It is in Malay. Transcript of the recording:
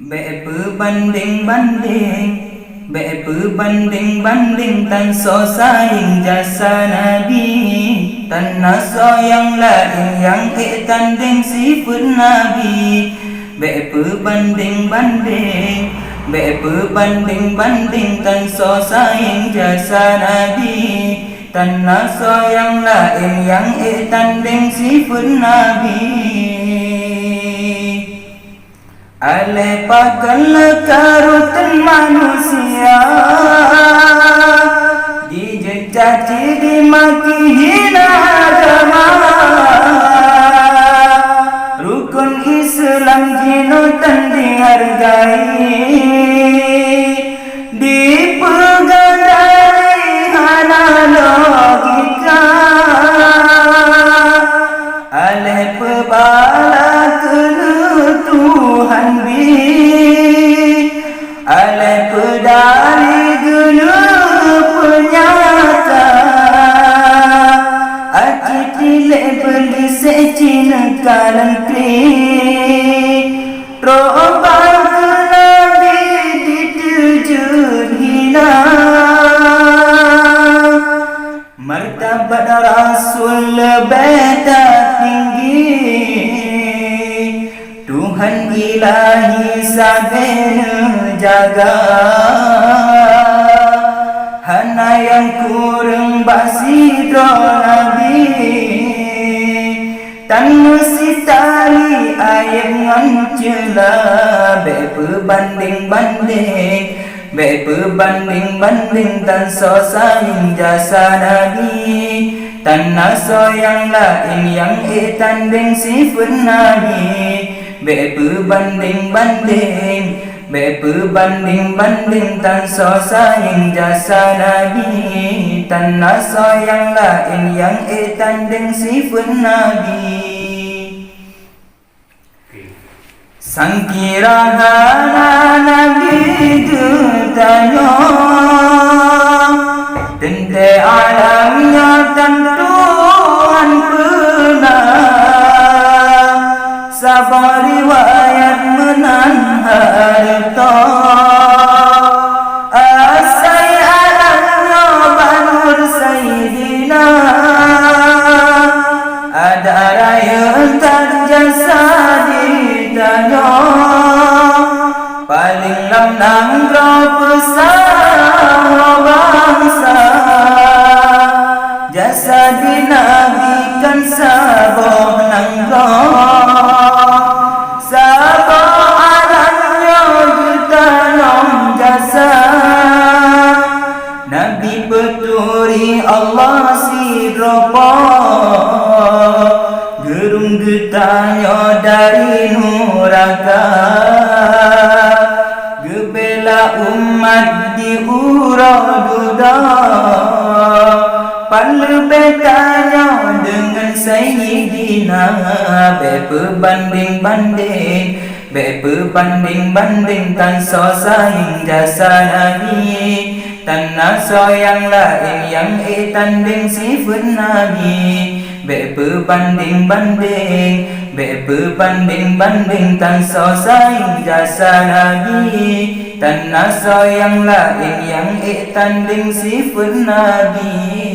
Berbanding-banding tan so saing jasa Nabi, tan naso yang lain yang tanding sifat Nabi. Berbanding tan so saing jasa Nabi, tan naso yang lain yang tanding sifat Nabi. Alepakan lekarutan manusia, dicaci dimaki hina agama. Rukun Islam jinutan dihargai, dipegang dari hana logika. Ale pebala Tuhan bi, ale pedari guna penyata. Aki tilek beli secina kalan kri, roban Nabi ditujun hina. Martabat Rasul beda tinggi, Tuhan ilahi sabena jaga. Hana yang kurang basidro Nabi, tan mesti tali ayat ngancela. Berbanding tan so saing jasa Nabi, tan naso yang lain yang tanding sifat Nabi. Berbanding tan so saing jasa Nabi, tan naso yang lain yang tanding sifat Nabi. Sangkira hana Nabi ditanya, tente alamnya tentuan pernah. Sabar riwayat menan harta, asai alamnya banur Sayyidina. Ada raya terjasa ditanya, paling lamnang bersama bangsa. Jasa dinabikan saboh nangro, saboh alamnya jutaan jasa. Nabi peturi Allah sidropo, gerung getanya dari nuraka. Gebela umat di uraduda, palu betanya dengan Sayyidina. Berbanding tan so saing jasa Nabi, tan naso yang lain yang tanding sifat Nabi. Berbanding tan so saing jasa Nabi, tan naso yang lain yang tanding sifat Nabi.